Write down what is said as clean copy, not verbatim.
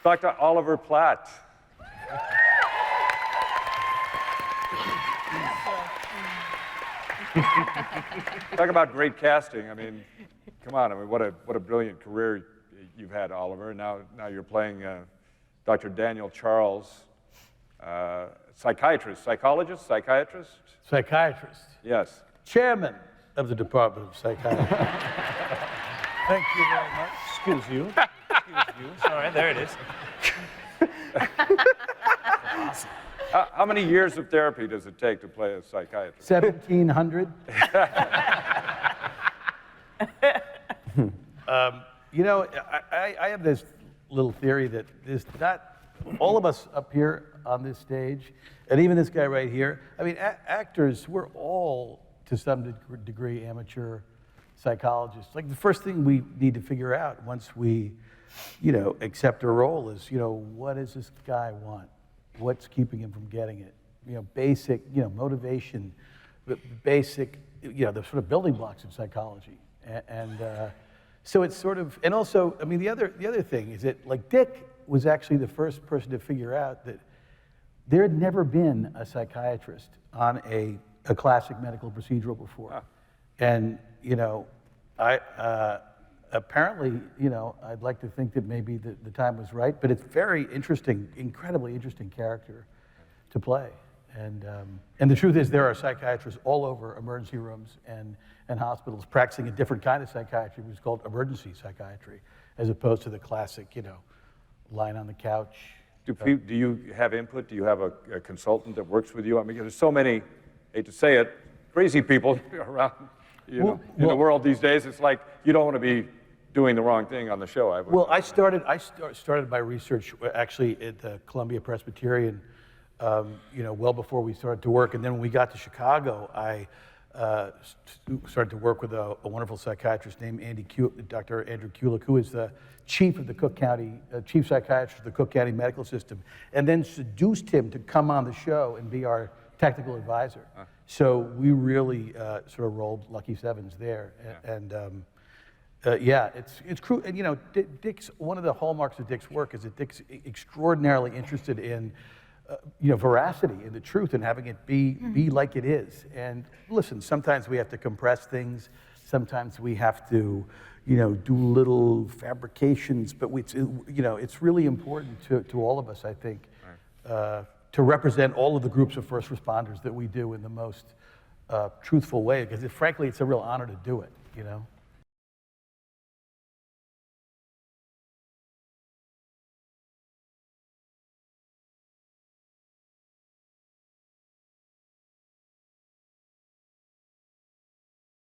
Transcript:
Dr. Oliver Platt. Talk about great casting. I mean, come on. I mean, what a brilliant career you've had, Oliver. Now you're playing Dr. Daniel Charles, psychiatrist, psychologist, psychiatrist? Psychiatrist. Yes. Chairman of the Department of Psychiatry. Thank you very much. Excuse you. Excuse you. All right, there it is. Awesome. How many years of therapy does it take to play a psychiatrist? 1,700. You know, I have this little theory that there's not all of us up here on this stage, and even this guy right here. I mean, actors, we're all to some degree amateur psychologists. Like the first thing we need to figure out once we, accept a role is, what does this guy want? What's keeping him from getting it? Basic, motivation, basic, the sort of building blocks of psychology. And so it's sort of, and also, I mean, the other thing is that, like, Dick was actually the first person to figure out that there had never been a psychiatrist on a classic medical procedural before. Huh. And, apparently, I'd like to think that maybe the time was right, but it's very interesting, incredibly interesting character to play. And the truth is there are psychiatrists all over emergency rooms and hospitals practicing a different kind of psychiatry, which is called emergency psychiatry, as opposed to the classic, lying on the couch. Do you have input? Do you have a consultant that works with you? I mean, there's so many, hate to say it, crazy people around in the world these days. It's like you don't want to be doing the wrong thing on the show. I started my research actually at the Columbia Presbyterian, well before we started to work. And then when we got to Chicago, I started to work with a wonderful psychiatrist named Dr. Andrew Kulik, who is the chief of the Cook County, chief psychiatrist of the Cook County medical system, and then seduced him to come on the show and be our technical advisor. So we really sort of rolled lucky sevens there. Yeah. It's cruel. And Dick's, one of the hallmarks of Dick's work is that Dick's extraordinarily interested in veracity and the truth and having it be like it is. And listen, sometimes we have to compress things. Sometimes we have to, do little fabrications. But it's really important to all of us, I think, to represent all of the groups of first responders that we do in the most truthful way. Because frankly, it's a real honor to do it.